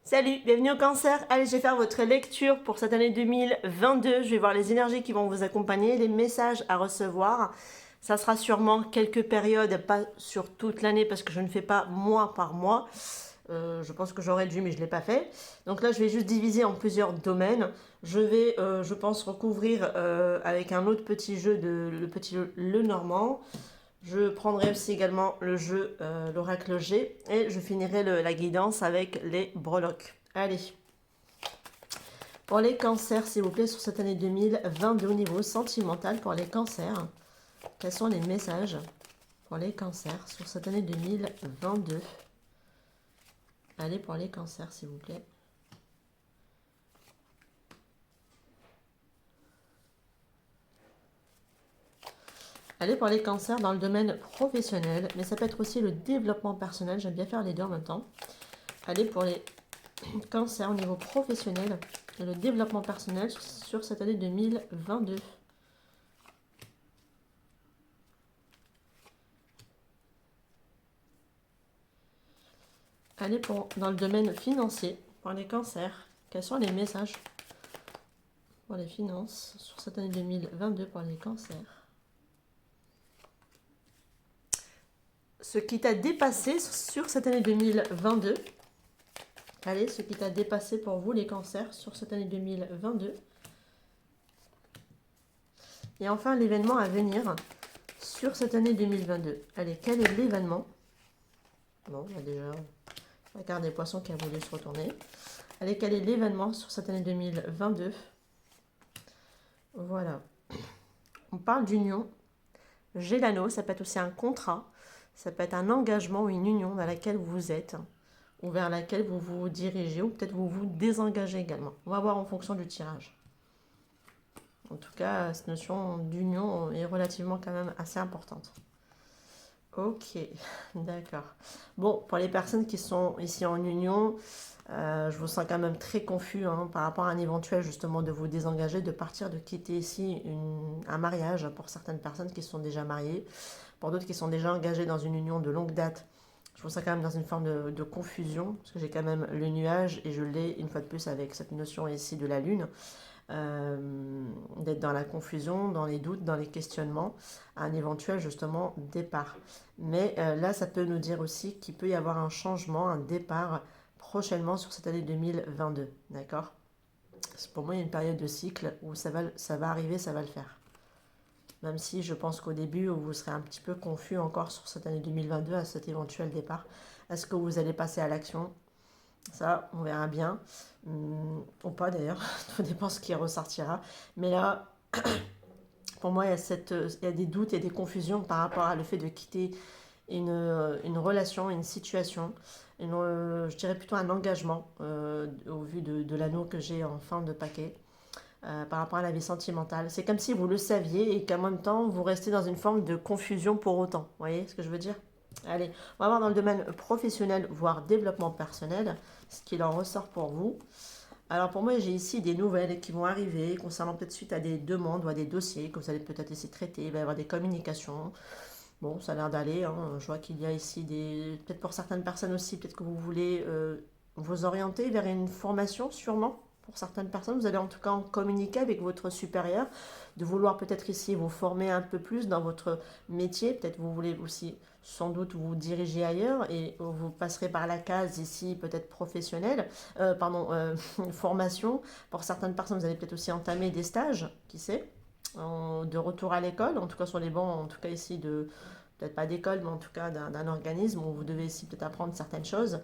Salut, bienvenue au Cancer. Allez, je vais faire votre lecture pour cette année 2022. Je vais voir les énergies qui vont vous accompagner, les messages à recevoir. Ça sera sûrement quelques périodes, pas sur toute l'année parce que je ne fais pas mois par mois. Je pense que j'aurais dû, mais je ne l'ai pas fait. Donc là, je vais juste diviser en plusieurs domaines. Je vais, je pense, recouvrir avec un autre petit jeu, le petit jeu Le Normand. Je prendrai aussi également le jeu l'oracle G et je finirai la guidance avec les breloques. Allez, pour les cancers, s'il vous plaît, sur cette année 2022 au niveau sentimental pour les cancers, quels sont les messages pour les cancers sur cette année 2022? Allez, pour les cancers, s'il vous plaît. Allez, pour les cancers dans le domaine professionnel, mais ça peut être aussi le développement personnel. J'aime bien faire les deux en même temps. Allez, pour les cancers au niveau professionnel et le développement personnel sur cette année 2022. Allez, dans le domaine financier, pour les cancers, quels sont les messages pour les finances sur cette année 2022 pour les cancers? Ce qui t'a dépassé sur cette année 2022. Allez, ce qui t'a dépassé pour vous les cancers sur cette année 2022. Et enfin, l'événement à venir sur cette année 2022. Allez, quel est l'événement? Bon, il y a déjà la carte des poissons qui a voulu se retourner. Allez, quel est l'événement sur cette année 2022? Voilà. On parle d'union. J'ai l'anneau, ça peut être aussi un contrat. Ça peut être un engagement ou une union dans laquelle vous êtes ou vers laquelle vous vous dirigez ou peut-être vous vous désengagez également. On va voir en fonction du tirage. En tout cas, cette notion d'union est relativement quand même assez importante. Ok, d'accord. Bon, pour les personnes qui sont ici en union, je vous sens quand même très confus par rapport à un éventuel justement de vous désengager, de partir, de quitter ici un mariage pour certaines personnes qui sont déjà mariées. Pour d'autres qui sont déjà engagés dans une union de longue date, je vous sens quand même dans une forme de confusion, parce que j'ai quand même le nuage et je l'ai une fois de plus avec cette notion ici de la lune, d'être dans la confusion, dans les doutes, dans les questionnements, à un éventuel justement départ. Mais là, ça peut nous dire aussi qu'il peut y avoir un changement, un départ prochainement sur cette année 2022, d'accord? Pour moi, il y a une période de cycle où ça va arriver, ça va le faire. Même si je pense qu'au début, vous serez un petit peu confus encore sur cette année 2022 à cet éventuel départ. Est-ce que vous allez passer à l'action? Ça, on verra bien. Ou pas d'ailleurs, tout dépend ce qui ressortira. Mais là, pour moi, il y a des doutes et des confusions par rapport à le fait de quitter une relation, une situation, je dirais plutôt un engagement au vu de l'anneau que j'ai en fin de paquet. Par rapport à la vie sentimentale. C'est comme si vous le saviez et qu'en même temps, vous restez dans une forme de confusion pour autant. Vous voyez ce que je veux dire? Allez, on va voir dans le domaine professionnel, voire développement personnel, ce qu'il en ressort pour vous. Alors pour moi, j'ai ici des nouvelles qui vont arriver concernant peut-être suite à des demandes ou à des dossiers que vous allez peut-être essayer de traiter. Il va y avoir des communications. Bon, ça a l'air d'aller. Je vois qu'il y a ici peut-être pour certaines personnes aussi, peut-être que vous voulez vous orienter vers une formation sûrement. Pour certaines personnes, vous allez en tout cas en communiquer avec votre supérieur, de vouloir peut-être ici vous former un peu plus dans votre métier. Peut-être vous voulez aussi sans doute vous diriger ailleurs et vous passerez par la case ici peut-être professionnelle, formation. Pour certaines personnes, vous allez peut-être aussi entamer des stages, qui sait, de retour à l'école, en tout cas sur les bancs, en tout cas ici peut-être pas d'école, mais en tout cas d'un organisme où vous devez ici peut-être apprendre certaines choses.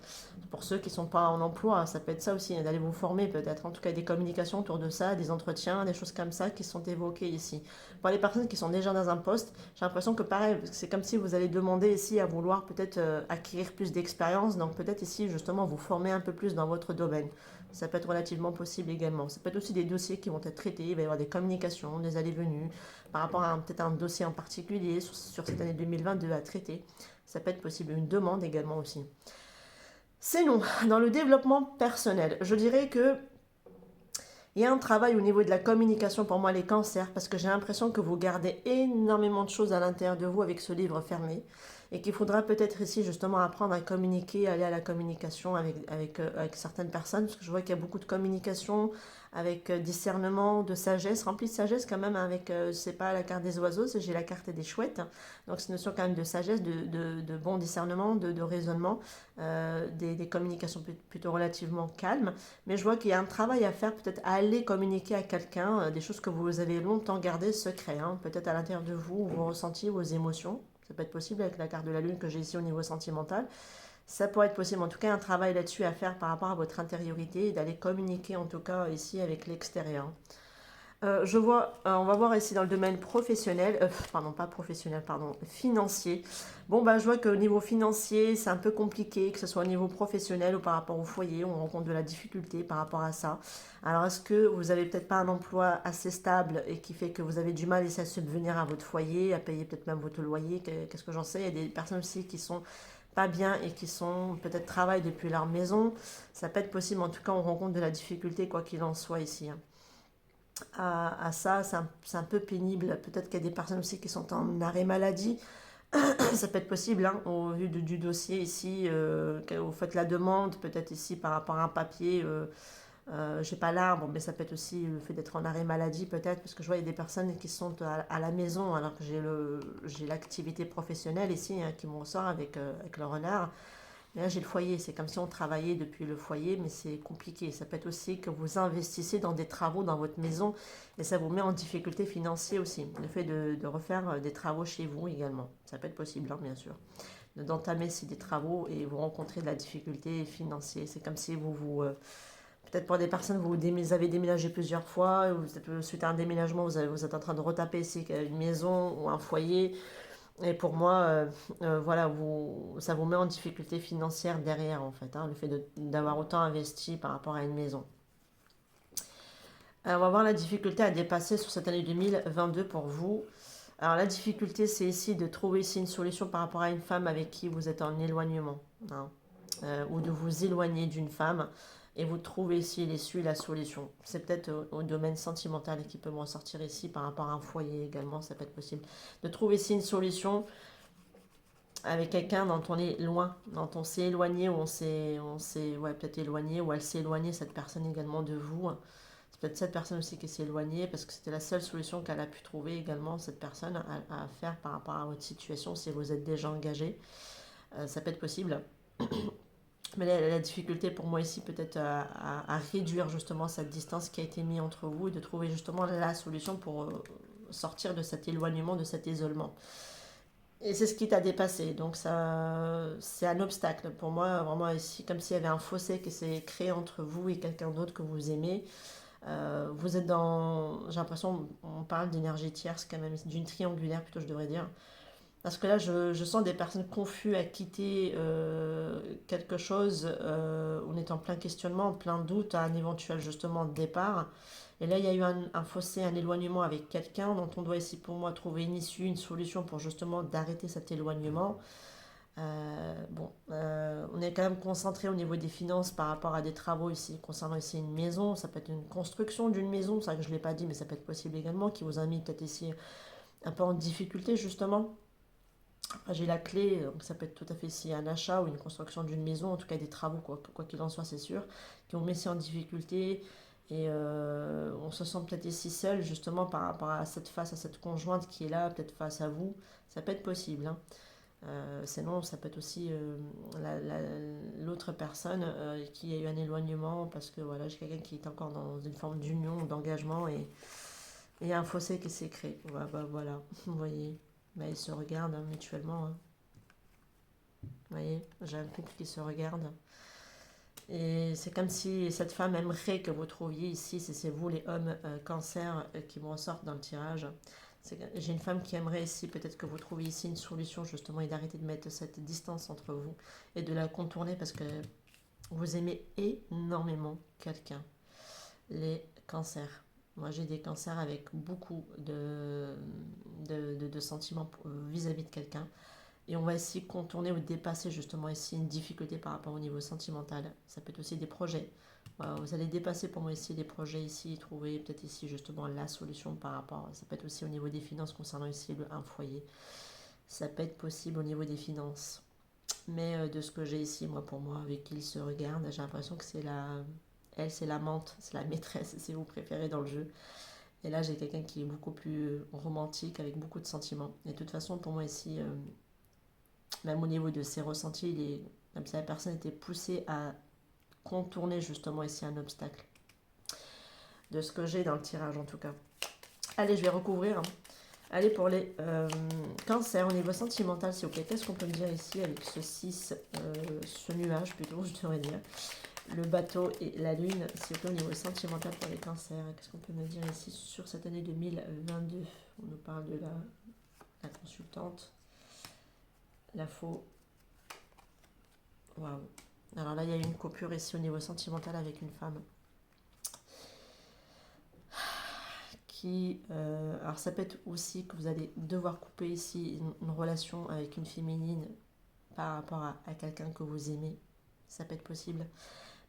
Pour ceux qui ne sont pas en emploi, ça peut être ça aussi, d'aller vous former peut-être. En tout cas, des communications autour de ça, des entretiens, des choses comme ça qui sont évoquées ici. Pour les personnes qui sont déjà dans un poste, j'ai l'impression que pareil, c'est comme si vous allez demander ici à vouloir peut-être acquérir plus d'expérience, donc peut-être ici justement vous former un peu plus dans votre domaine. Ça peut être relativement possible également. Ça peut être aussi des dossiers qui vont être traités, il va y avoir des communications, des allées-venues, par rapport à peut-être un dossier en particulier sur cette année 2022 à traiter. Ça peut être possible, une demande également aussi. Sinon, dans le développement personnel, je dirais que il y a un travail au niveau de la communication pour moi, les cancers, parce que j'ai l'impression que vous gardez énormément de choses à l'intérieur de vous avec ce livre fermé. et qu'il faudra peut-être ici justement apprendre à communiquer, aller à la communication avec certaines personnes, parce que je vois qu'il y a beaucoup de communication, avec discernement, de sagesse, rempli de sagesse quand même, avec, c'est pas la carte des oiseaux, j'ai la carte des chouettes, donc c'est une notion quand même de sagesse, de bon discernement, de raisonnement, des communications plutôt relativement calmes, mais je vois qu'il y a un travail à faire, peut-être à aller communiquer à quelqu'un, des choses que vous avez longtemps gardées secrets, hein, peut-être à l'intérieur de vous, vos ressentis, vos émotions. Ça peut être possible avec la carte de la lune que j'ai ici au niveau sentimental. Ça pourrait être possible, en tout cas, un travail là-dessus à faire par rapport à votre intériorité et d'aller communiquer en tout cas ici avec l'extérieur. Je vois, on va voir ici dans le domaine professionnel, pardon, pas professionnel, pardon, financier. Bon, bah, je vois qu'au niveau financier, c'est un peu compliqué, que ce soit au niveau professionnel ou par rapport au foyer, on rencontre de la difficulté par rapport à ça. Alors, est-ce que vous avez peut-être pas un emploi assez stable et qui fait que vous avez du mal ici à subvenir à votre foyer, à payer peut-être même votre loyer, qu'est-ce que j'en sais? Il y a des personnes aussi qui sont pas bien et qui sont peut-être travaillent depuis leur maison. Ça peut être possible, en tout cas, on rencontre de la difficulté, quoi qu'il en soit ici, hein. À ça, c'est un peu pénible. Peut-être qu'il y a des personnes aussi qui sont en arrêt maladie. Ça peut être possible, hein, au vu du dossier ici, que vous faites la demande, peut-être ici par rapport à un papier. J'ai pas l'arbre, mais ça peut être aussi le fait d'être en arrêt maladie, peut-être, parce que je vois il y a des personnes qui sont à la maison, alors que j'ai l'activité professionnelle ici, hein, qui m'en sort avec le renard. Mais là, j'ai le foyer. C'est comme si on travaillait depuis le foyer, mais c'est compliqué. Ça peut être aussi que vous investissez dans des travaux dans votre maison et ça vous met en difficulté financière aussi. Le fait de refaire des travaux chez vous également. Ça peut être possible, hein, bien sûr. D'entamer des travaux et vous rencontrez de la difficulté financière. C'est comme si peut-être pour des personnes, vous avez déménagé plusieurs fois, suite à un déménagement, vous êtes en train de retaper ici une maison ou un foyer. Et pour moi, voilà, ça vous met en difficulté financière derrière, en fait, hein, le fait d'avoir autant investi par rapport à une maison. On va voir la difficulté à dépasser sur cette année 2022 pour vous. Alors la difficulté, c'est ici de trouver ici une solution par rapport à une femme avec qui vous êtes en éloignement, hein, ou de vous éloigner d'une femme et vous trouvez ici l'issue, la solution. C'est peut-être au domaine sentimental qui peut me ressortir ici par rapport à un foyer également, ça peut être possible. De trouver ici une solution avec quelqu'un dont on est loin, dont on s'est éloigné, ou on s'est ouais, peut-être éloigné, ou elle s'est éloignée, cette personne également de vous. C'est peut-être cette personne aussi qui s'est éloignée, parce que c'était la seule solution qu'elle a pu trouver également, cette personne, à faire par rapport à votre situation, si vous êtes déjà engagé. Ça peut être possible. Mais la difficulté pour moi ici, peut-être à réduire justement cette distance qui a été mise entre vous, et de trouver justement la solution pour sortir de cet éloignement, de cet isolement. Et c'est ce qui t'a dépassé. Donc ça, c'est un obstacle pour moi, vraiment ici, comme s'il y avait un fossé qui s'est créé entre vous et quelqu'un d'autre que vous aimez. Vous êtes dans, j'ai l'impression, on parle d'énergie tierce quand même, d'une triangulaire plutôt, je devrais dire. Parce que là, je sens des personnes confuses à quitter quelque chose. On est en plein questionnement, en plein doute, à un éventuel justement départ. Et là, il y a eu un fossé, un éloignement avec quelqu'un dont on doit ici pour moi trouver une issue, une solution pour justement d'arrêter cet éloignement. On est quand même concentré au niveau des finances par rapport à des travaux ici, concernant ici une maison. Ça peut être une construction d'une maison, ça que je ne l'ai pas dit, mais ça peut être possible également, qui vous a mis peut-être ici un peu en difficulté justement. J'ai la clé, donc ça peut être tout à fait ici un achat ou une construction d'une maison, en tout cas des travaux, quoi qu'il en soit, c'est sûr, qui ont mis ici en difficulté. Et on se sent peut-être ici seul, justement, par rapport à cette conjointe qui est là, peut-être face à vous. Ça peut être possible, hein. Sinon, ça peut être aussi l'autre personne qui a eu un éloignement, parce que voilà, j'ai quelqu'un qui est encore dans une forme d'union, d'engagement, et il y a un fossé qui s'est créé. Voilà, vous voyez. Bah, ils se regardent, hein, mutuellement, hein. Vous voyez, j'ai un couple qui se regarde. Et c'est comme si cette femme aimerait que vous trouviez ici, si c'est vous les hommes cancer qui me ressortent dans le tirage. J'ai une femme qui aimerait ici, peut-être que vous trouviez ici une solution justement et d'arrêter de mettre cette distance entre vous et de la contourner parce que vous aimez énormément quelqu'un. Les cancers. Moi, j'ai des cancers avec beaucoup de sentiments vis-à-vis de quelqu'un. Et on va ici contourner ou dépasser justement ici une difficulté par rapport au niveau sentimental. Ça peut être aussi des projets. Voilà, vous allez dépasser pour moi ici des projets ici, trouver peut-être ici justement la solution par rapport. Ça peut être aussi au niveau des finances concernant ici un foyer. Ça peut être possible au niveau des finances. Mais de ce que j'ai ici, moi, pour moi, avec qui il se regarde, j'ai l'impression que c'est elle, c'est l'amante, c'est la maîtresse, si vous préférez, dans le jeu. Et là, j'ai quelqu'un qui est beaucoup plus romantique, avec beaucoup de sentiments. Et de toute façon, pour moi, ici, même au niveau de ses ressentis, comme si la personne était poussée à contourner justement ici un obstacle. De ce que j'ai dans le tirage, en tout cas. Allez, je vais recouvrir. Allez, pour les cancers, au niveau sentimental, s'il vous plaît, qu'est-ce qu'on peut me dire ici avec ce 6, ce nuage plutôt, je devrais dire. Le bateau et la lune, s'il vous plaît, au niveau sentimental pour les cancers. Qu'est-ce qu'on peut me dire ici sur cette année 2022? On nous parle de la consultante, la faux. Waouh. Alors là, il y a une coupure ici au niveau sentimental avec une femme. Alors ça peut être aussi que vous allez devoir couper ici une relation avec une féminine par rapport à quelqu'un que vous aimez. Ça peut être possible.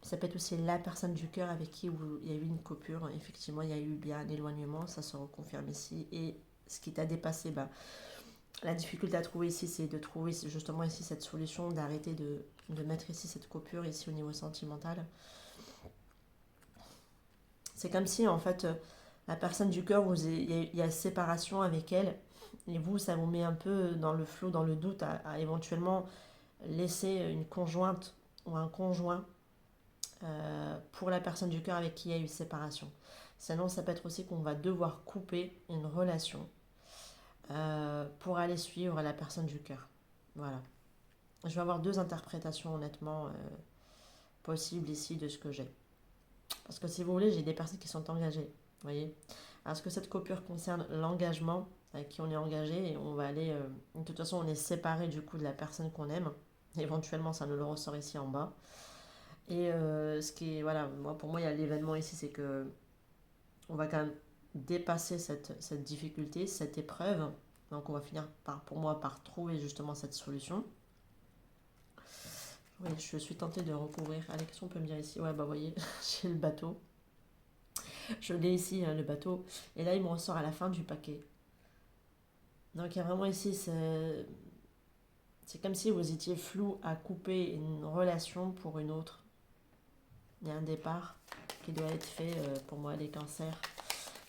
Ça peut être aussi la personne du cœur avec qui il y a eu une coupure. Effectivement, il y a eu bien un éloignement, ça se reconfirme ici. Et ce qui t'a dépassé, la difficulté à trouver ici, c'est de trouver justement ici cette solution, d'arrêter de mettre ici cette coupure ici au niveau sentimental. C'est comme si en fait la personne du cœur, il y a séparation avec elle, et vous, ça vous met un peu dans le flou, dans le doute, à éventuellement laisser une conjointe ou un conjoint pour la personne du cœur avec qui il y a eu séparation. Sinon, ça peut être aussi qu'on va devoir couper une relation pour aller suivre la personne du cœur. Voilà. Je vais avoir deux interprétations honnêtement possibles ici de ce que j'ai. Parce que si vous voulez, j'ai des personnes qui sont engagées. Vous voyez. Est-ce que cette coupure concerne l'engagement avec qui on est engagé et on va aller... de toute façon, on est séparé du coup de la personne qu'on aime. Éventuellement, ça nous le ressort ici en bas. Et ce qui est... Voilà, pour moi, il y a l'événement ici, c'est que on va quand même dépasser cette difficulté, cette épreuve. Donc, on va finir pour moi par trouver justement cette solution. Oui, je suis tentée de recouvrir. Allez, qu'est-ce qu'on peut me dire ici? Ouais, vous voyez, j'ai le bateau. Je l'ai ici, hein, le bateau. Et là, il me ressort à la fin du paquet. Donc, il y a vraiment ici, c'est comme si vous étiez flou à couper une relation pour une autre. Il y a un départ qui doit être fait pour moi, les cancers.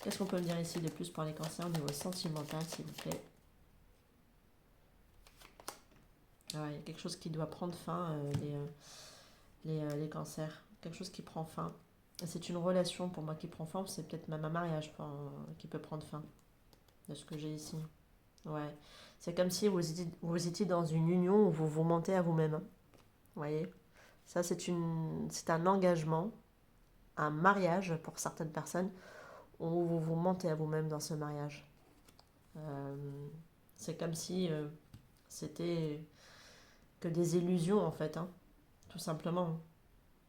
Qu'est-ce qu'on peut me dire ici de plus pour les cancers au niveau sentimental, s'il vous plaît? Ah ouais, il y a quelque chose qui doit prendre fin, les cancers. Quelque chose qui prend fin. C'est une relation pour moi qui prend fin, c'est peut-être même un mariage qui peut prendre fin, de ce que j'ai ici. Ouais, c'est comme si vous étiez dans une union où vous vous mentez à vous-même. Vous voyez? Ça, c'est un engagement, un mariage pour certaines personnes, où vous vous mentez à vous-même dans ce mariage. C'est comme si c'était que des illusions, en fait, hein, tout simplement.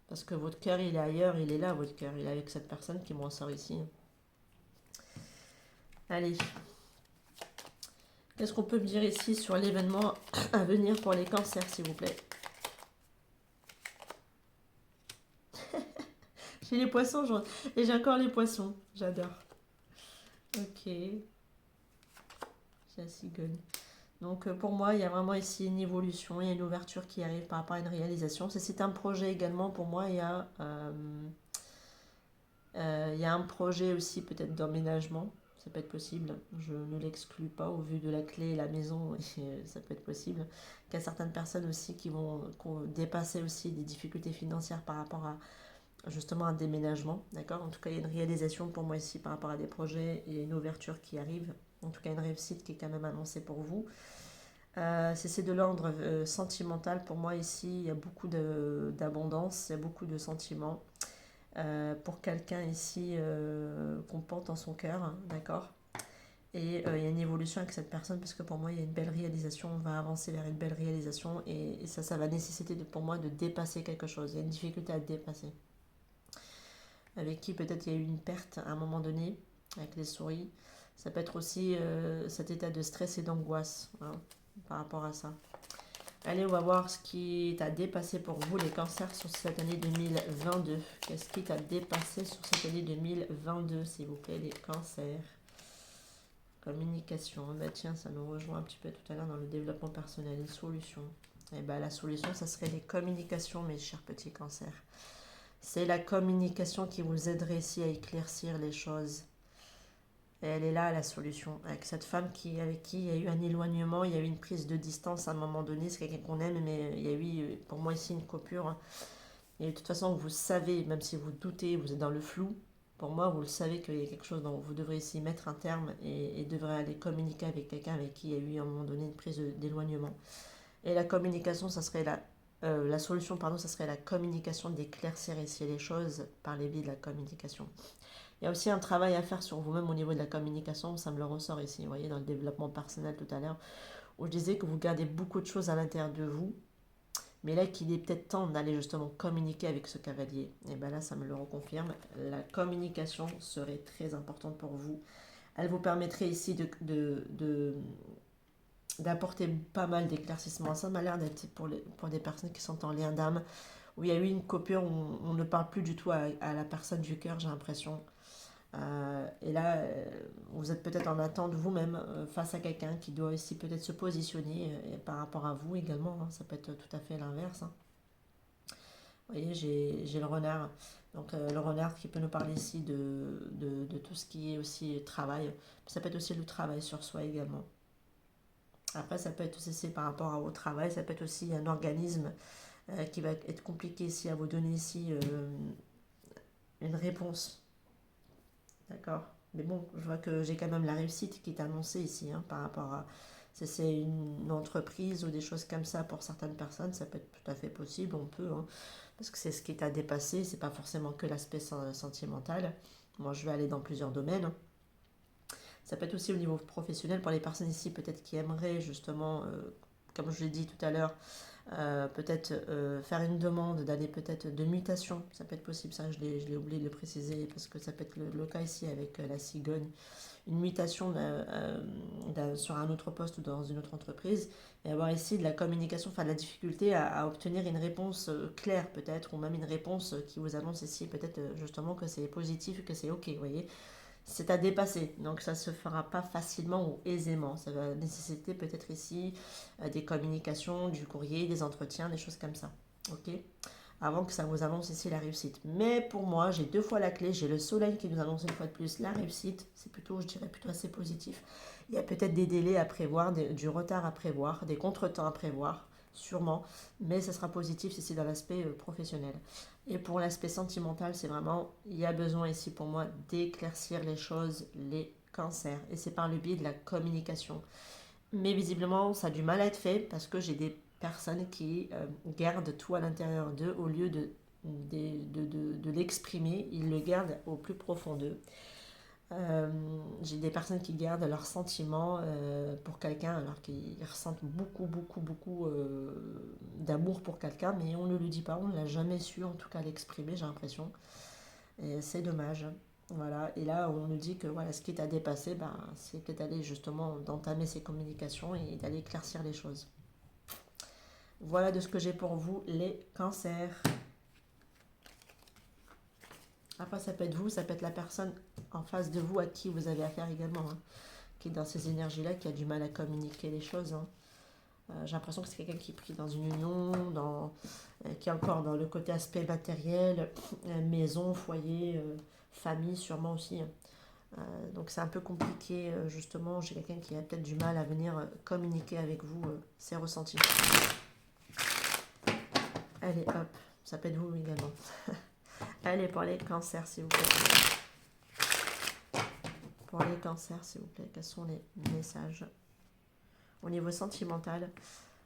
Parce que votre cœur, il est ailleurs, il est là, votre cœur. Il est avec cette personne qui me ressort ici. Allez. Qu'est-ce qu'on peut me dire ici sur l'événement à venir pour les cancers, s'il vous plaît? J'ai les poissons, et j'ai encore les poissons. J'adore. Ok. J'ai la cigogne. Donc pour moi, il y a vraiment ici une évolution, il y a une ouverture qui arrive par rapport à une réalisation. C'est un projet également pour moi, il y a un projet aussi peut-être d'emménagement, ça peut être possible, je ne l'exclus pas au vu de la clé et la maison, ça peut être possible. Il y a certaines personnes aussi qui vont dépasser aussi des difficultés financières par rapport à justement un déménagement, d'accord? En tout cas, il y a une réalisation pour moi ici par rapport à des projets et une ouverture qui arrive, en tout cas une réussite qui est quand même annoncée pour vous. C'est de l'ordre sentimental pour moi ici, il y a beaucoup d'abondance, il y a beaucoup de sentiments. Pour quelqu'un ici qu'on porte dans son cœur, hein, d'accord? Et il y a une évolution avec cette personne parce que pour moi il y a une belle réalisation, on va avancer vers une belle réalisation et ça va nécessiter pour moi de dépasser quelque chose, il y a une difficulté à dépasser. Avec qui peut-être il y a eu une perte à un moment donné, avec les souris. Ça peut être aussi cet état de stress et d'angoisse, hein, par rapport à ça. Allez, on va voir ce qui t'a dépassé pour vous, les cancers, sur cette année 2022. Qu'est-ce qui t'a dépassé sur cette année 2022, s'il vous plaît, les cancers? communication. Bah tiens, ça nous rejoint un petit peu tout à l'heure dans le développement personnel, une solution. Et bah la solution, ça serait les communications, mes chers petits cancers. C'est la communication qui vous aiderait ici à éclaircir les choses. Et elle est là, la solution. Avec cette femme avec qui il y a eu un éloignement, il y a eu une prise de distance à un moment donné. C'est quelqu'un qu'on aime, mais il y a eu, pour moi, ici, une coupure. Et de toute façon, vous savez, même si vous doutez, vous êtes dans le flou, pour moi, vous le savez qu'il y a quelque chose dont vous devrez ici mettre un terme et devrez aller communiquer avec quelqu'un avec qui il y a eu à un moment donné une prise d'éloignement. Et la communication, ça serait la solution, pardon, ça serait la communication, d'éclaircir ici les choses par les biais de la communication. Il y a aussi un travail à faire sur vous-même au niveau de la communication, ça me le ressort ici, vous voyez, dans le développement personnel tout à l'heure, où je disais que vous gardez beaucoup de choses à l'intérieur de vous, mais là qu'il est peut-être temps d'aller justement communiquer avec ce cavalier. Et bien là, ça me le reconfirme, la communication serait très importante pour vous. Elle vous permettrait ici d'apporter pas mal d'éclaircissements. Ça m'a l'air d'être pour des personnes qui sont en lien d'âme, où il y a eu une coupure, où on ne parle plus du tout à la personne du cœur, j'ai l'impression. Et là, vous êtes peut-être en attente vous-même face à quelqu'un qui doit aussi peut-être se positionner par rapport à vous également. Ça peut être tout à fait l'inverse. Vous voyez, j'ai le renard. Donc le renard qui peut nous parler ici de tout ce qui est aussi travail. Ça peut être aussi le travail sur soi également. Après, ça peut être aussi par rapport au travail. Ça peut être aussi un organisme qui va être compliqué ici à vous donner ici une réponse. D'accord. Mais bon, je vois que j'ai quand même la réussite qui est annoncée ici, par rapport à... Si c'est une entreprise ou des choses comme ça pour certaines personnes, ça peut être tout à fait possible, on peut, parce que c'est ce qui est à dépasser, c'est pas forcément que l'aspect sentimental. Moi, je vais aller dans plusieurs domaines. Ça peut être aussi au niveau professionnel pour les personnes ici, peut-être qui aimeraient justement, comme je l'ai dit tout à l'heure, peut-être faire une demande d'aller peut-être de mutation, ça peut être possible, ça je l'ai oublié de le préciser parce que ça peut être le cas ici avec la cigogne, une mutation sur un autre poste ou dans une autre entreprise, et avoir ici de la communication, enfin de la difficulté à obtenir une réponse claire peut-être, ou même une réponse qui vous annonce ici peut-être justement que c'est positif, que c'est ok, vous voyez. C'est à dépasser, donc ça ne se fera pas facilement ou aisément. Ça va nécessiter peut-être ici des communications, du courrier, des entretiens, des choses comme ça. Ok, avant que ça vous annonce ici la réussite. Mais pour moi, j'ai deux fois la clé. J'ai le soleil qui nous annonce une fois de plus la réussite. C'est plutôt, je dirais, plutôt assez positif. Il y a peut-être des délais à prévoir, du retard à prévoir, des contretemps à prévoir, sûrement. Mais ça sera positif ici dans l'aspect professionnel. Et pour l'aspect sentimental, c'est vraiment, il y a besoin ici pour moi d'éclaircir les choses, les cancers. Et c'est par le biais de la communication. Mais visiblement, ça a du mal à être fait parce que j'ai des personnes qui gardent tout à l'intérieur d'eux au lieu de l'exprimer. Ils le gardent au plus profond d'eux. J'ai des personnes qui gardent leurs sentiments pour quelqu'un alors qu'ils ressentent beaucoup, beaucoup, beaucoup d'amour pour quelqu'un, mais on ne le dit pas, on ne l'a jamais su en tout cas l'exprimer, j'ai l'impression. Et c'est dommage. Voilà. Et là, on nous dit que voilà, ce qui est à dépasser, c'est peut-être aller justement d'entamer ces communications et d'aller éclaircir les choses. Voilà de ce que j'ai pour vous, les cancers. Après, ça peut être vous, ça peut être la personne en face de vous à qui vous avez affaire également, qui est dans ces énergies-là, qui a du mal à communiquer les choses. J'ai l'impression que c'est quelqu'un qui est pris dans une union, qui est encore dans le côté aspect matériel, maison, foyer, famille sûrement aussi. Donc c'est un peu compliqué, justement. J'ai quelqu'un qui a peut-être du mal à venir communiquer avec vous ses ressentis. Allez, hop, ça peut être vous également. Allez, pour les cancers, s'il vous plaît. Pour les cancers, s'il vous plaît, quels sont les messages au niveau sentimental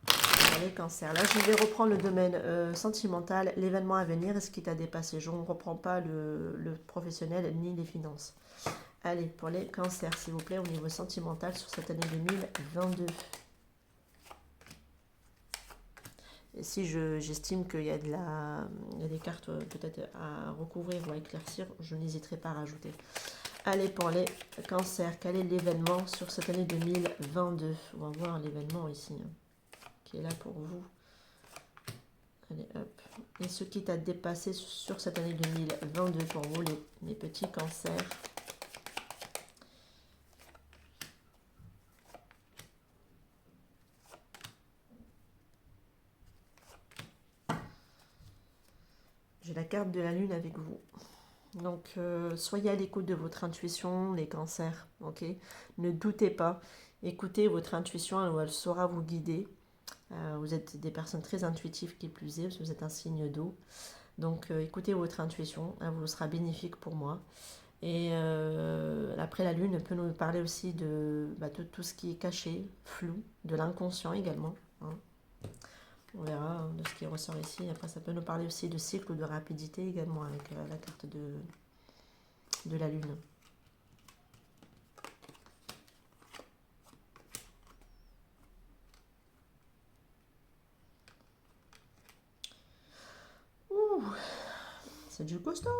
pour les cancers? Là, je vais reprendre le domaine sentimental, l'événement à venir, est-ce qui t'a dépassé? Je ne reprends pas le professionnel ni les finances. Allez, pour les cancers, s'il vous plaît, au niveau sentimental sur cette année 2022. Et si j'estime qu'il y a des cartes peut-être à recouvrir ou à éclaircir, je n'hésiterai pas à rajouter. Allez, pour les cancers, quel est l'événement sur cette année 2022? On va voir l'événement ici, qui est là pour vous. Allez, hop. Et ce qui t'a dépassé sur cette année 2022 pour vous, mes petits cancers. carte de la lune avec vous. Donc, soyez à l'écoute de votre intuition, les cancers, ok? Ne doutez pas. Écoutez votre intuition, elle saura vous guider. Vous êtes des personnes très intuitives qui plus est, parce que vous êtes un signe d'eau. Donc, écoutez votre intuition, elle vous sera bénéfique pour moi. Et après, la lune peut nous parler aussi de tout ce qui est caché, flou, de l'inconscient également, hein. On verra de ce qui ressort ici. Après, ça peut nous parler aussi de cycle ou de rapidité également avec la carte de la lune. Ouh, c'est du costaud.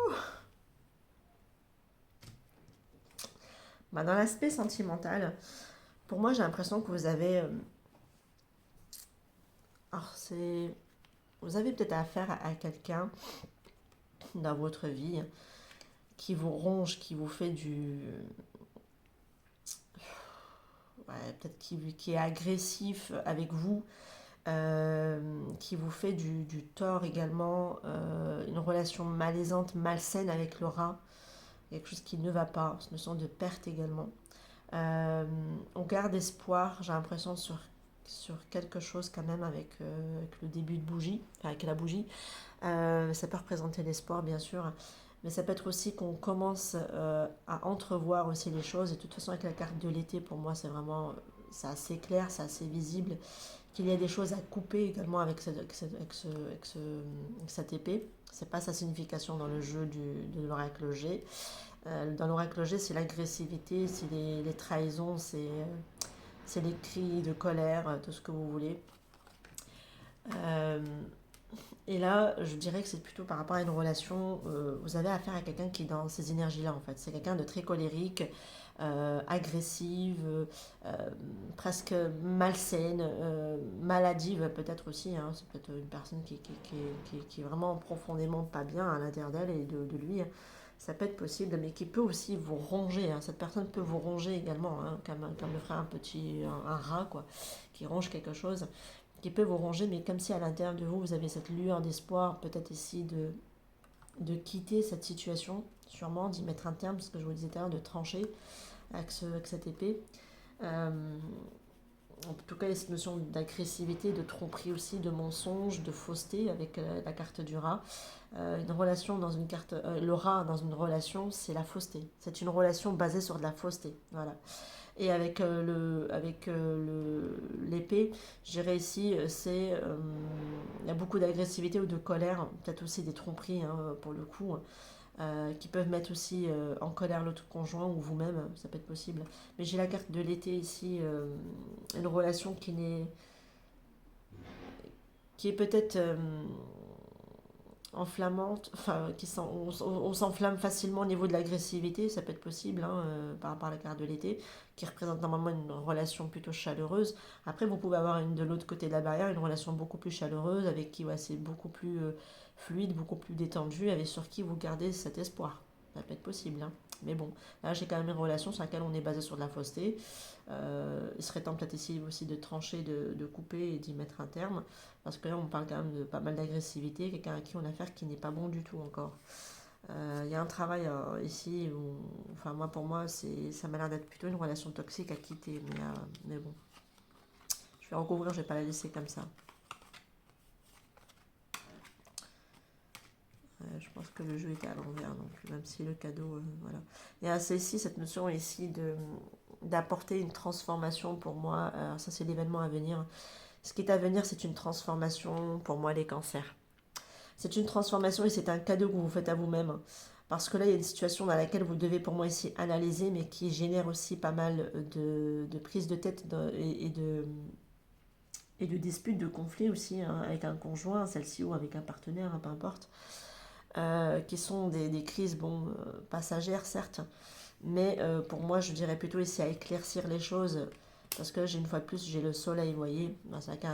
Dans l'aspect sentimental, pour moi, j'ai l'impression que vous avez... vous avez peut-être affaire à quelqu'un dans votre vie qui vous ronge, qui vous fait du... Ouais, peut-être qui est agressif avec vous, qui vous fait du tort également, une relation malaisante, malsaine avec le rat, quelque chose qui ne va pas, une notion de perte également. On garde espoir, j'ai l'impression, sur quelque chose quand même avec le début de bougie, enfin, avec la bougie. Ça peut représenter l'espoir, bien sûr, mais ça peut être aussi qu'on commence à entrevoir aussi les choses. Et de toute façon, avec la carte de l'été, pour moi, c'est assez clair, c'est assez visible, qu'il y a des choses à couper également cette épée. C'est pas sa signification dans le jeu de l'oracle G. Dans l'oracle G, c'est l'agressivité, c'est les trahisons, c'est les cris de colère, tout ce que vous voulez. Et là, je dirais que c'est plutôt par rapport à une relation, vous avez affaire à quelqu'un qui est dans ces énergies-là en fait. C'est quelqu'un de très colérique, agressive, presque malsaine, maladive peut-être aussi, hein. C'est peut-être une personne qui est vraiment profondément pas bien à l'intérieur d'elle et de lui. Ça peut être possible, mais qui peut aussi vous ronger, hein. Cette personne peut vous ronger également, hein, comme le ferait un rat, quoi, qui ronge quelque chose, qui peut vous ronger, mais comme si à l'intérieur de vous, vous avez cette lueur d'espoir, peut-être ici de quitter cette situation, sûrement d'y mettre un terme, parce que je vous disais tout à l'heure, de trancher avec cette épée. Euh, En tout cas, il y a cette notion d'agressivité, de tromperie aussi, de mensonge, de fausseté avec la carte du rat. Une relation dans une carte, le rat dans une relation, c'est la fausseté. C'est une relation basée sur de la fausseté. Voilà. Et avec l'épée, je dirais ici, il y a beaucoup d'agressivité ou de colère, peut-être aussi des tromperies, hein, pour le coup, qui peuvent mettre aussi en colère l'autre conjoint ou vous-même, ça peut être possible. Mais j'ai la carte de l'été ici, une relation qui est peut-être enflammante, enfin, on s'enflamme facilement au niveau de l'agressivité, ça peut être possible, hein, par rapport à la carte de l'été, qui représente normalement une relation plutôt chaleureuse. Après, vous pouvez avoir de l'autre côté de la barrière une relation beaucoup plus chaleureuse, avec qui ouais, c'est beaucoup plus fluide, beaucoup plus détendu, avec sur qui vous gardez cet espoir. Ça peut être possible, hein. Mais bon, là j'ai quand même une relation sur laquelle on est basé sur de la fausseté. Il serait temps peut-être ici aussi de trancher, de couper et d'y mettre un terme. Parce que là, on parle quand même de pas mal d'agressivité, quelqu'un à qui on a affaire qui n'est pas bon du tout encore. Il y a un travail ici où, enfin, pour moi, ça m'a l'air d'être plutôt une relation toxique à quitter. Mais bon, je vais recouvrir, je vais pas la laisser comme ça. Je pense que le jeu était à l'envers, donc même si le cadeau, voilà. Il y a ici cette notion ici d'apporter une transformation pour moi. Alors ça, c'est l'événement à venir. Ce qui est à venir, c'est une transformation pour moi, les cancers. C'est une transformation et c'est un cadeau que vous faites à vous-même. Parce que là, il y a une situation dans laquelle vous devez pour moi ici analyser, mais qui génère aussi pas mal de prises de tête et de disputes, de conflits aussi, hein, avec un conjoint, celle-ci ou avec un partenaire, hein, peu importe. Qui sont des crises, bon, passagères certes, mais pour moi, je dirais plutôt ici à éclaircir les choses. Parce que j'ai une fois de plus, j'ai le soleil, vous voyez.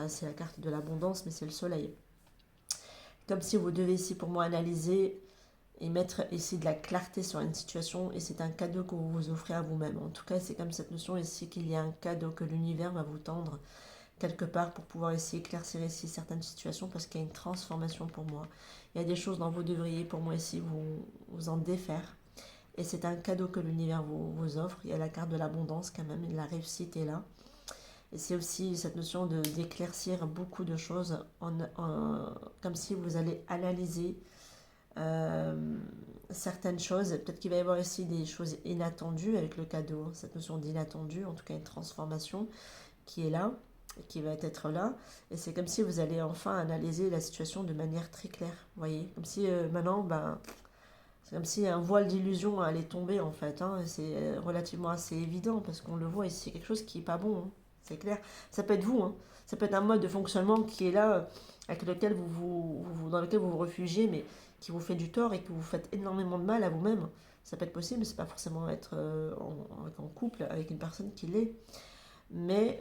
C'est la carte de l'abondance, mais c'est le soleil. Comme si vous devez ici, pour moi, analyser et mettre ici de la clarté sur une situation. Et c'est un cadeau que vous vous offrez à vous-même. En tout cas, c'est comme cette notion ici qu'il y a un cadeau que l'univers va vous tendre quelque part pour pouvoir essayer d'éclaircir ici certaines situations parce qu'il y a une transformation pour moi. Il y a des choses dont vous devriez pour moi ici vous en défaire. Et c'est un cadeau que l'univers vous offre. Il y a la carte de l'abondance quand même, et la réussite est là. Et c'est aussi cette notion d'éclaircir beaucoup de choses comme si vous allez analyser certaines choses. Peut-être qu'il va y avoir ici des choses inattendues avec le cadeau, hein, cette notion d'inattendu, en tout cas une transformation qui est là, qui va être là. Et c'est comme si vous allez enfin analyser la situation de manière très claire. Vous voyez, comme si maintenant, c'est comme si un voile d'illusion allait tomber en fait. Hein. C'est relativement assez évident parce qu'on le voit ici, c'est quelque chose qui n'est pas bon. Hein. C'est clair. Ça peut être vous. Hein. Ça peut être un mode de fonctionnement qui est là, avec lequel dans lequel vous vous réfugiez, mais qui vous fait du tort et que vous faites énormément de mal à vous-même. Ça peut être possible, mais c'est pas forcément être en couple avec une personne qui l'est. Mais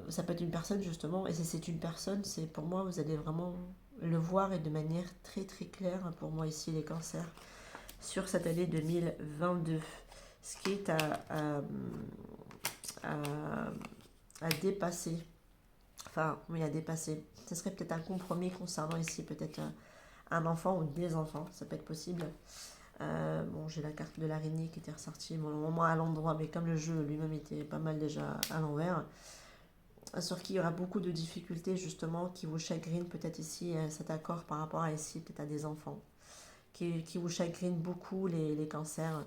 ça peut être une personne justement, et si c'est une personne, c'est pour moi, vous allez vraiment le voir et de manière très très claire pour moi ici les cancers sur cette année 2022. Ce qui est à, à dépasser. Enfin, oui, à dépasser. Ce serait peut-être un compromis concernant ici peut-être un enfant ou des enfants, ça peut être possible. Bon, j'ai la carte de l'araignée qui était ressortie, bon, au moins à l'endroit, mais comme le jeu lui-même était pas mal déjà à l'envers, sur qui il y aura beaucoup de difficultés justement, qui vous chagrinent peut-être ici cet accord par rapport à ici, peut-être à des enfants, qui vous chagrinent beaucoup les cancers,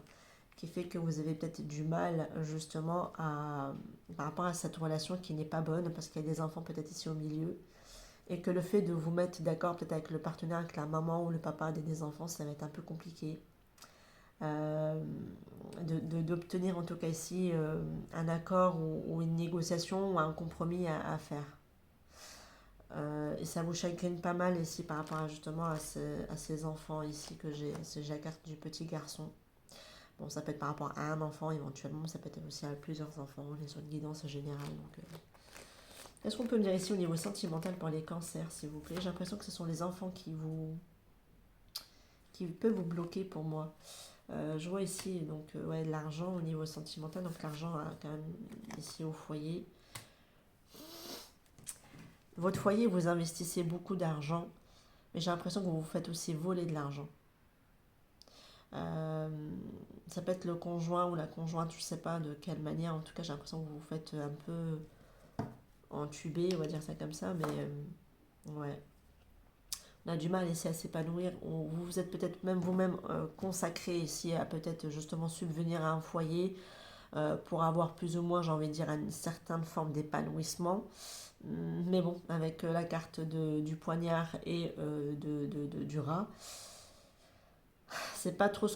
qui fait que vous avez peut-être du mal justement par rapport à cette relation qui n'est pas bonne, parce qu'il y a des enfants peut-être ici au milieu, et que le fait de vous mettre d'accord peut-être avec le partenaire, avec la maman ou le papa des enfants, ça va être un peu compliqué. D'obtenir en tout cas ici un accord ou une négociation ou un compromis à faire. Et ça vous chagrine pas mal ici par rapport justement à ces enfants ici que j'ai. C'est la carte du petit garçon. Bon, ça peut être par rapport à un enfant éventuellement, ça peut être aussi à plusieurs enfants, les autres guidances générales. Donc, qu'est-ce qu'on peut me dire ici au niveau sentimental pour les cancers, s'il vous plaît? J'ai l'impression que ce sont les enfants qui peuvent vous bloquer pour moi. Je vois ici donc ouais, l'argent au niveau sentimental, donc l'argent quand même ici au foyer. Votre foyer, vous investissez beaucoup d'argent, mais j'ai l'impression que vous vous faites aussi voler de l'argent. Euh, Ça peut être le conjoint ou la conjointe, je ne sais pas de quelle manière, en tout cas j'ai l'impression que vous vous faites un peu entuber, on va dire ça comme ça, mais ouais. On a du mal ici à s'épanouir. Vous vous êtes peut-être même vous-même consacré ici à peut-être justement subvenir à un foyer pour avoir plus ou moins, j'ai envie de dire, une certaine forme d'épanouissement. Mais bon, avec la carte du poignard et du rat, c'est pas trop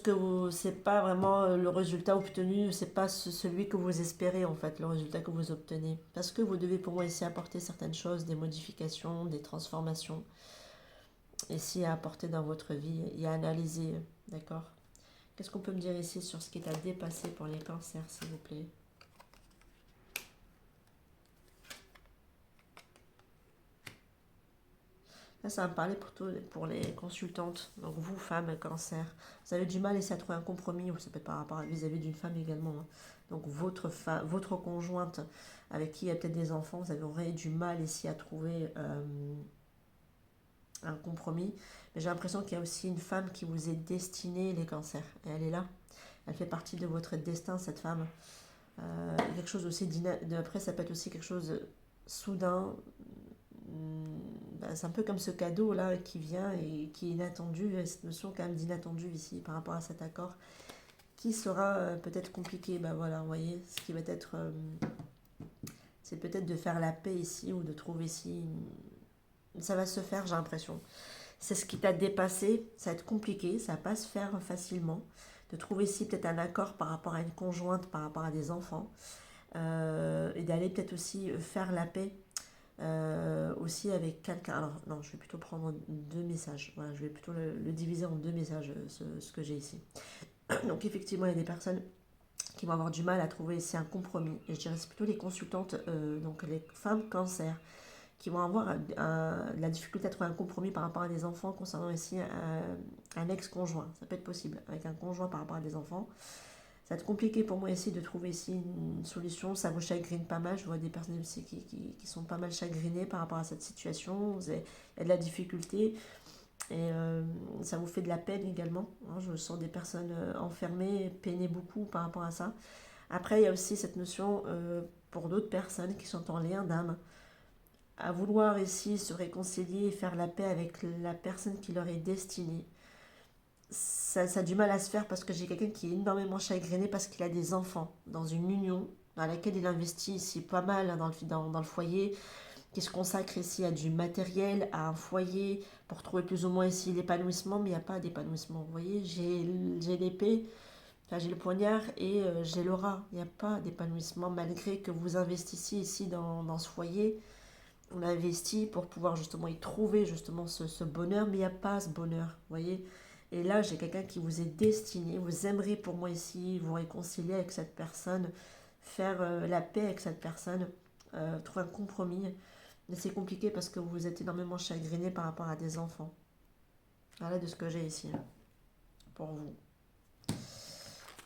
c'est pas vraiment le résultat obtenu, c'est pas celui que vous espérez en fait, le résultat que vous obtenez. Parce que vous devez pour moi ici apporter certaines choses, des modifications, des transformations, ici à apporter dans votre vie et à analyser, d'accord? Qu'est-ce qu'on peut me dire ici sur ce qui est à dépasser pour les cancers, s'il vous plaît? Là, ça va me parler pour les consultantes. Donc, vous, femmes, cancer, vous avez du mal ici à trouver un compromis, ou ça peut être par rapport vis-à-vis d'une femme également. Hein. Donc, votre conjointe avec qui il y a peut-être des enfants, vous aurez du mal ici à trouver un compromis. Mais j'ai l'impression qu'il y a aussi une femme qui vous est destinée, les cancers. Et elle est là. Elle fait partie de votre destin, cette femme. Quelque chose aussi après, ça peut être aussi quelque chose soudain. C'est un peu comme ce cadeau là qui vient et qui est inattendu, cette notion quand même d'inattendu ici par rapport à cet accord qui sera peut-être compliqué. Ben voilà, vous voyez, ce qui va être, c'est peut-être de faire la paix ici ou de trouver ici, ça va se faire, j'ai l'impression. C'est ce qui t'a dépassé, ça va être compliqué, ça va pas se faire facilement. De trouver ici peut-être un accord par rapport à une conjointe, par rapport à des enfants, et d'aller peut-être aussi faire la paix aussi avec quelqu'un. Alors non, je vais plutôt prendre deux messages. Voilà, je vais plutôt le diviser en deux messages, ce que j'ai ici. Donc effectivement, il y a des personnes qui vont avoir du mal à trouver ici un compromis. Et je dirais c'est plutôt les consultantes, donc les femmes cancer, qui vont avoir la difficulté à trouver un compromis par rapport à des enfants concernant ici un ex-conjoint. Ça peut être possible, avec un conjoint par rapport à des enfants. Ça va être compliqué pour moi ici de trouver ici une solution. Ça vous chagrine pas mal. Je vois des personnes aussi qui sont pas mal chagrinées par rapport à cette situation. Il y a de la difficulté et ça vous fait de la peine également. Hein. Je sens des personnes enfermées, peiner beaucoup par rapport à ça. Après, il y a aussi cette notion pour d'autres personnes qui sont en lien d'âme, à vouloir ici se réconcilier et faire la paix avec la personne qui leur est destinée. Ça a du mal à se faire parce que j'ai quelqu'un qui est énormément chagriné parce qu'il a des enfants dans une union dans laquelle il investit ici pas mal hein, dans le foyer, qui se consacre ici à du matériel, à un foyer, pour trouver plus ou moins ici l'épanouissement, mais il n'y a pas d'épanouissement. Vous voyez, j'ai l'épée, enfin, j'ai le poignard et j'ai le rat. Il n'y a pas d'épanouissement malgré que vous investissiez ici dans ce foyer. On investit pour pouvoir justement y trouver justement ce bonheur, mais il n'y a pas ce bonheur, vous voyez. Et là, j'ai quelqu'un qui vous est destiné, vous aimerez pour moi ici, vous réconcilier avec cette personne, faire la paix avec cette personne, trouver un compromis. Mais c'est compliqué parce que vous êtes énormément chagriné par rapport à des enfants. Voilà de ce que j'ai ici, pour vous.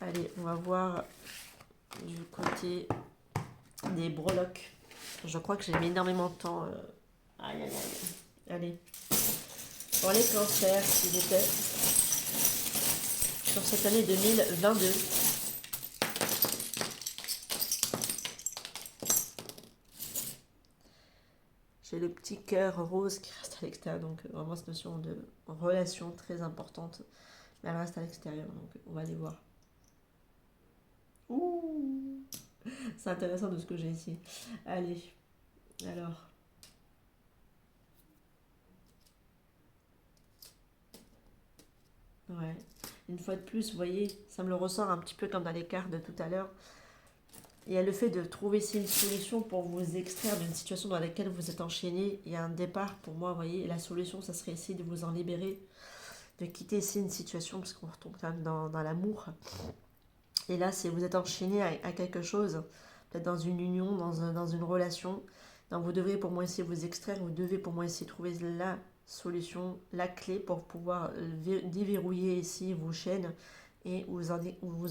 Allez, on va voir du côté des breloques. Je crois que j'ai mis énormément de temps. Aïe, aïe, aïe. Allez. Pour les cancers, s'il vous plaît. Sur cette année 2022. J'ai le petit cœur rose qui reste à l'extérieur. Donc vraiment cette notion de relation très importante. Mais elle reste à l'extérieur. Donc on va aller voir. Ouh, c'est intéressant de ce que j'ai ici. Allez. Alors. Ouais. Une fois de plus, vous voyez, ça me le ressort un petit peu comme dans les cartes de tout à l'heure. Il y a le fait de trouver ici une solution pour vous extraire d'une situation dans laquelle vous êtes enchaîné. Il y a un départ pour moi, vous voyez. Et la solution, ça serait essayer de vous en libérer, de quitter ici une situation, parce qu'on retombe quand même dans l'amour. Et là, c'est vous êtes enchaîné à quelque chose, peut-être dans une union, dans une relation. Donc vous devez pour moi essayer de vous extraire, vous devez pour moi essayer de trouver la solution, la clé pour pouvoir déverrouiller ici vos chaînes et vous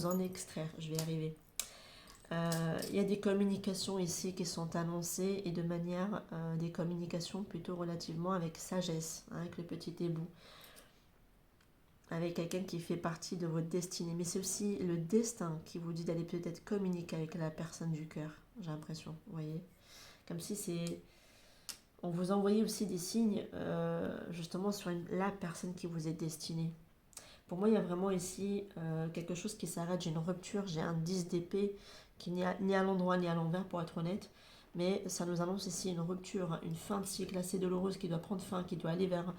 en extraire. Je vais y arriver. Il y a des communications ici qui sont annoncées et de manière des communications plutôt relativement avec sagesse, hein, avec le petit hibou, avec quelqu'un qui fait partie de votre destinée. Mais c'est aussi le destin qui vous dit d'aller peut-être communiquer avec la personne du cœur, j'ai l'impression, vous voyez. Comme si c'est... On vous envoyait aussi des signes justement sur la personne qui vous est destinée. Pour moi, il y a vraiment ici quelque chose qui s'arrête. J'ai une rupture, j'ai un 10 d'épée qui n'est ni à l'endroit ni à l'envers, pour être honnête. Mais ça nous annonce ici une rupture, une fin de cycle assez douloureuse qui doit prendre fin, qui doit aller vers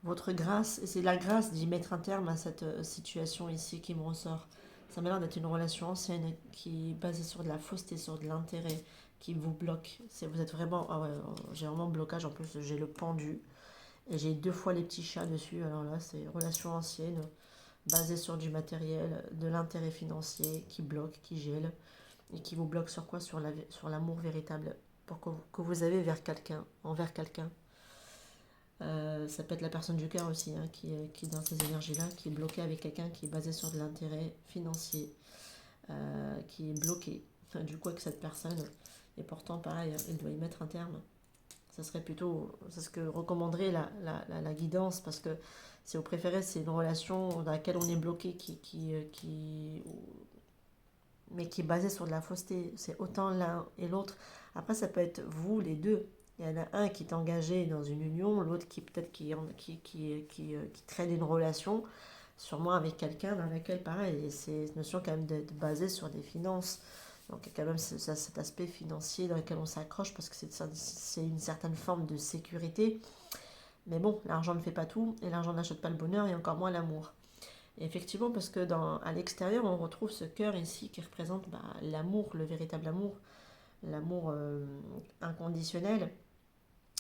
votre grâce. Et c'est la grâce d'y mettre un terme à cette situation ici qui me ressort. Ça m'a l'air d'être une relation ancienne qui est basée sur de la fausseté, sur de l'intérêt, qui vous bloque. Vous êtes vraiment... Ah ouais, j'ai vraiment blocage. En plus, j'ai le pendu. Et j'ai 2 fois les petits chats dessus. Alors là, c'est une relation ancienne basée sur du matériel, de l'intérêt financier qui bloque, qui gèle. Et qui vous bloque sur quoi? Sur l'amour véritable que vous avez vers quelqu'un, envers quelqu'un. Ça peut être la personne du cœur aussi, hein, qui est dans ces énergies-là, qui est bloquée avec quelqu'un qui est basé sur de l'intérêt financier, qui est bloqué du coup avec cette personne. Et pourtant, pareil, il doit y mettre un terme. Ça serait plutôt, c'est ce que recommanderait la guidance, parce que si vous préférez, c'est une relation dans laquelle on est bloqué, mais qui est basée sur de la fausseté. C'est autant l'un et l'autre. Après, ça peut être vous, les deux. Il y en a un qui est engagé dans une union, l'autre qui peut-être qui traîne une relation, sûrement avec quelqu'un dans laquelle, pareil, c'est une notion quand même d'être basée sur des finances. Donc il y a quand même cet aspect financier dans lequel on s'accroche parce que c'est une certaine forme de sécurité. Mais bon, l'argent ne fait pas tout et l'argent n'achète pas le bonheur et encore moins l'amour. Et effectivement, parce que à l'extérieur, on retrouve ce cœur ici qui représente l'amour, le véritable amour, l'amour inconditionnel.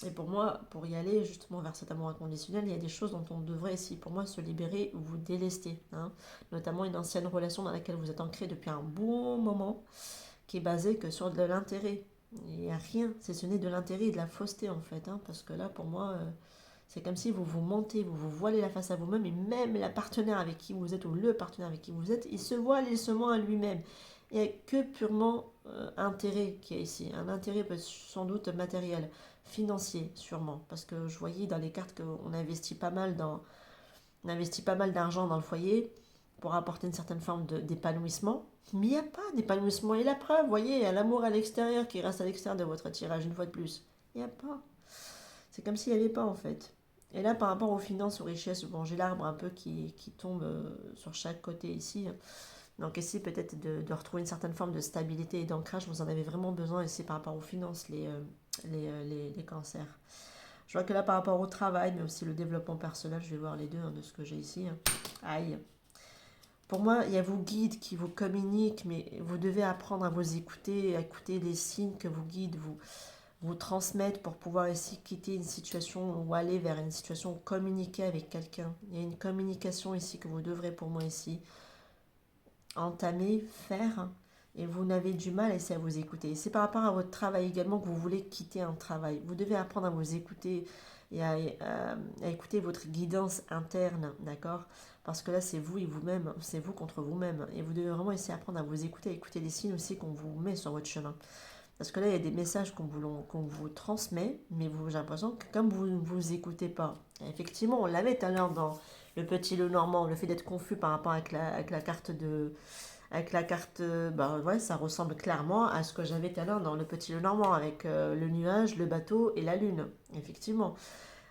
Et pour moi, pour y aller justement vers cet amour inconditionnel, il y a des choses dont on devrait ici, pour moi, se libérer ou vous délester. Hein. Notamment une ancienne relation dans laquelle vous êtes ancré depuis un bon moment, qui est basée que sur de l'intérêt. Il n'y a rien, c'est ce n'est de l'intérêt et de la fausseté en fait. Hein, parce que là, pour moi, C'est comme si vous vous mentez, vous vous voilez la face à vous-même, et même la partenaire avec qui vous êtes, ou le partenaire avec qui vous êtes, il se voile, il se ment à lui-même. Il n'y a que purement intérêt qu'il y a ici. Un intérêt sans doute matériel, financier sûrement. Parce que je voyais dans les cartes qu'on investit pas mal on investit pas mal d'argent dans le foyer pour apporter une certaine forme d'épanouissement. Mais il n'y a pas d'épanouissement. Et la preuve, vous voyez, il y a l'amour à l'extérieur qui reste à l'extérieur de votre tirage une fois de plus. Il n'y a pas. C'est comme s'il n'y avait pas en fait. Et là, par rapport aux finances, aux richesses, bon, j'ai l'arbre un peu qui tombe sur chaque côté ici. Donc ici, peut-être de retrouver une certaine forme de stabilité et d'ancrage, vous en avez vraiment besoin ici par rapport aux finances, les cancers. Je vois que là, par rapport au travail, mais aussi le développement personnel, je vais voir les deux de ce que j'ai ici. Aïe. Pour moi, il y a vos guides qui vous communiquent, mais vous devez apprendre à vous écouter, à écouter les signes que vos guides vous transmettent pour pouvoir ici quitter une situation ou aller vers une situation, communiquer avec quelqu'un. Il y a une communication ici que vous devrez pour moi ici entamer, faire, et vous n'avez du mal à essayer à vous écouter. C'est par rapport à votre travail également que vous voulez quitter un travail. Vous devez apprendre à vous écouter et à écouter votre guidance interne, d'accord? Parce que là, c'est vous et vous-même, c'est vous contre vous-même. Et vous devez vraiment essayer d'apprendre à vous écouter, à écouter les signes aussi qu'on vous met sur votre chemin. Parce que là, il y a des messages qu'on vous transmet, mais j'ai l'impression que comme vous ne vous écoutez pas, effectivement, on l'avait tout à l'heure dans le petit le normand, le fait d'être confus par rapport avec la carte de... Avec la carte, bah ouais, ça ressemble clairement à ce que j'avais tout à l'heure dans le petit le normand, avec le nuage, le bateau et la lune. Effectivement,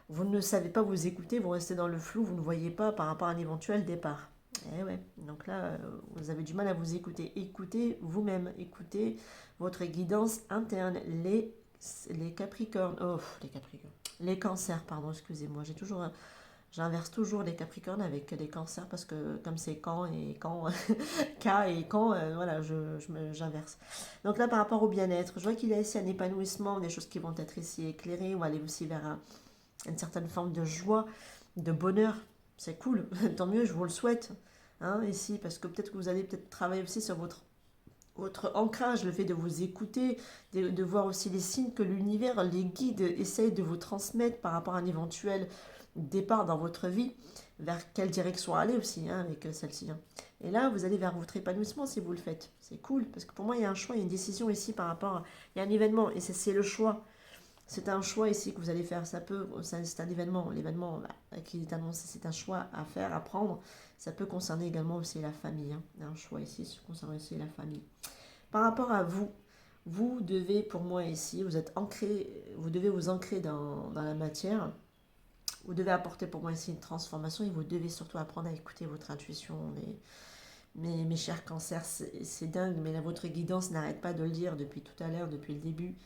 vous ne savez pas vous écouter, vous restez dans le flou, vous ne voyez pas par rapport à un éventuel départ. Eh ouais, donc là, vous avez du mal à vous écouter. Écoutez vous-même, écoutez votre guidance interne, les Capricornes, oh, les Capricornes, les Cancers, pardon, excusez-moi, j'inverse toujours les Capricornes avec les Cancers parce que comme c'est quand et quand, K et quand, voilà, j'inverse. Donc là, par rapport au bien-être, je vois qu'il y a ici un épanouissement, des choses qui vont être ici éclairées, on va aller aussi vers une certaine forme de joie, de bonheur. C'est cool, tant mieux, je vous le souhaite. Hein, ici, parce que peut-être que vous allez peut-être travailler aussi sur votre ancrage, le fait de vous écouter, de voir aussi les signes que l'univers, les guides essayent de vous transmettre par rapport à un éventuel départ dans votre vie, vers quelle direction aller aussi hein, avec celle-ci. Hein. Et là, vous allez vers votre épanouissement si vous le faites. C'est cool, parce que pour moi, il y a un choix, il y a une décision ici par rapport... Il y a un événement, et c'est le choix. C'est un choix ici que vous allez faire. C'est un événement. L'événement qui est annoncé, c'est un choix à faire, à prendre. Ça peut concerner également aussi la famille. Hein. Un choix ici concernant aussi la famille. Par rapport à vous, vous devez, pour moi ici, vous êtes ancré, vous devez vous ancrer dans la matière. Vous devez apporter pour moi ici une transformation et vous devez surtout apprendre à écouter votre intuition. Mes chers cancers, c'est dingue, mais là, votre guidance n'arrête pas de le dire depuis tout à l'heure, depuis le début.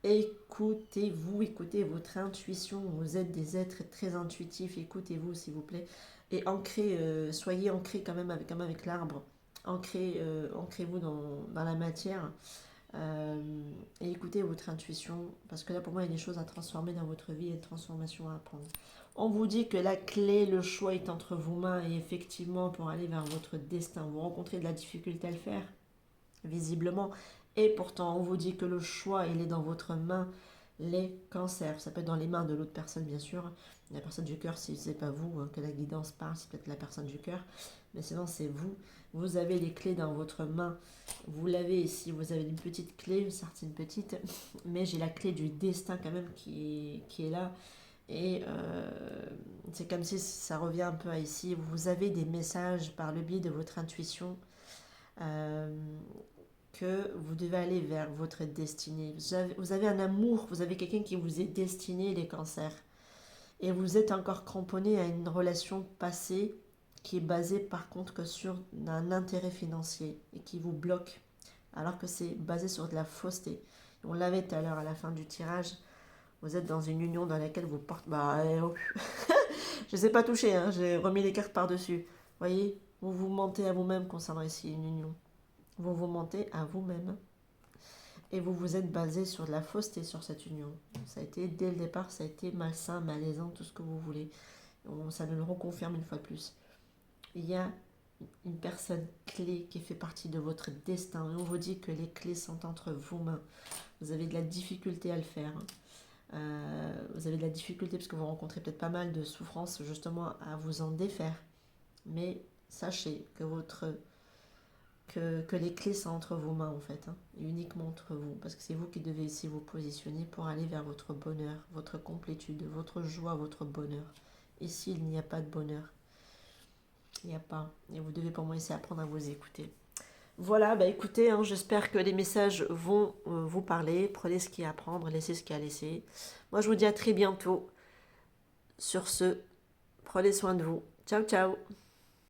Écoutez-vous, écoutez votre intuition. Vous êtes des êtres très intuitifs. Écoutez-vous, s'il vous plaît. Et soyez ancrés quand même avec l'arbre. Ancrez-vous dans la matière. Et écoutez votre intuition. Parce que là, pour moi, il y a des choses à transformer dans votre vie et des transformations à apprendre. On vous dit que la clé, le choix est entre vos mains. Et effectivement, pour aller vers votre destin, vous rencontrez de la difficulté à le faire. Visiblement. Et pourtant, on vous dit que le choix, il est dans votre main. Les cancers, ça peut être dans les mains de l'autre personne, bien sûr. La personne du cœur, si ce n'est pas vous que la guidance parle, c'est peut-être la personne du cœur. Mais sinon, c'est vous. Vous avez les clés dans votre main. Vous l'avez ici. Vous avez une petite clé, certes une petite, mais j'ai la clé du destin quand même qui est là. Et c'est comme si ça revient un peu à ici. Vous avez des messages par le biais de votre intuition. Que vous devez aller vers votre destinée. Vous avez un amour, vous avez quelqu'un qui vous est destiné, les cancers. Et vous êtes encore cramponné à une relation passée qui est basée par contre que sur un intérêt financier et qui vous bloque. Alors que c'est basé sur de la fausseté. On l'avait tout à l'heure à la fin du tirage. Vous êtes dans une union dans laquelle vous portez... Je ne sais pas toucher, hein, j'ai remis les cartes par-dessus. Voyez, vous vous mentez à vous-même concernant ici une union. Vous vous mentez à vous-même et vous vous êtes basé sur de la fausseté sur cette union. Ça a été, dès le départ, ça a été malsain, malaisant, tout ce que vous voulez. Ça nous le reconfirme une fois de plus. Il y a une personne clé qui fait partie de votre destin. Et on vous dit que les clés sont entre vos mains. Vous avez de la difficulté à le faire. Vous avez de la difficulté parce que vous rencontrez peut-être pas mal de souffrances justement à vous en défaire. Mais sachez que les clés sont entre vos mains en fait, hein, et uniquement entre vous, parce que c'est vous qui devez ici vous positionner pour aller vers votre bonheur, votre complétude, votre joie, votre bonheur. Ici, il n'y a pas de bonheur. Il n'y a pas. Et vous devez pour moi ici apprendre à vous écouter. Voilà, bah écoutez, hein, j'espère que les messages vont vous parler. Prenez ce qu'il y a à prendre, laissez ce qu'il y a à laisser. Moi, je vous dis à très bientôt. Sur ce, prenez soin de vous. Ciao, ciao.